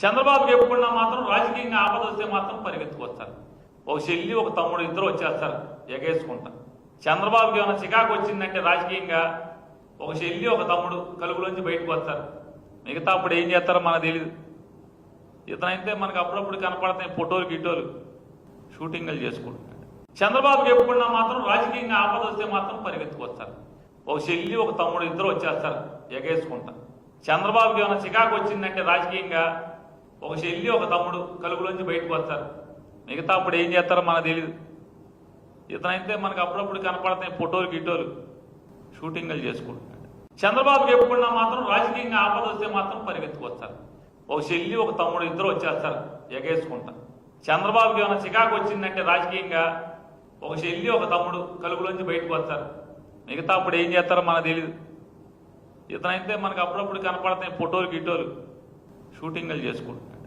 చంద్రబాబుకి ఎప్పుడున్నా మాత్రం రాజకీయంగా ఆపద వస్తే మాత్రం పరిగెత్తుకొస్తారు. ఒక చెల్లి ఒక తమ్ముడు ఇద్దరు వచ్చేస్తారు ఎగేసుకుంటా. చంద్రబాబుకి ఏమైనా చికాకు వచ్చిందంటే రాజకీయంగా ఒక చెల్లి ఒక తమ్ముడు కలుగులోంచి బయటకు వస్తారు. మిగతా అప్పుడు ఏం చేస్తారో మనకు తెలియదు. ఇతనైతే మనకు అప్పుడప్పుడు కనపడతాయి ఫోటోలు గిటోలు షూటింగ్లు చేసుకుంటున్నాడు. చంద్రబాబుకి ఎప్పుడున్నా మాత్రం రాజకీయంగా ఆపద వస్తే మాత్రం పరిగెత్తుకొస్తారు. ఒక చెల్లి ఒక తమ్ముడు ఇద్దరు వచ్చేస్తారు ఎగేసుకుంటా. చంద్రబాబుకి ఏమైనా చికాకు వచ్చిందంటే రాజకీయంగా ఒక చెల్లి ఒక తమ్ముడు కలుగులోంచి బయటకు వస్తారు. మిగతా అప్పుడు ఏం చేస్తారో మనకు తెలియదు. ఇతనైతే మనకు అప్పుడప్పుడు కనపడతాయి ఫోటోలు గిటోలు షూటింగ్లు చేసుకుంటున్నాడు. చంద్రబాబుకి ఎప్పుడున్నా మాత్రం రాజకీయంగా ఆపద వస్తే మాత్రం పరిగెత్తుకొస్తారు. ఒక చెల్లి ఒక తమ్ముడు ఇద్దరు వచ్చేస్తారు ఎగేసుకుంటా. చంద్రబాబుకి ఏమైనా చికాకు వచ్చిందంటే రాజకీయంగా ఒక చెల్లి ఒక తమ్ముడు కలుగులోంచి బయటకు వస్తారు. మిగతా అప్పుడు ఏం చేస్తారో మనకు తెలియదు. ఇతనైతే మనకు అప్పుడప్పుడు కనపడతాయి ఫోటోలు గిటోలు షూటింగ్లు చేసుకుంటున్నాడు.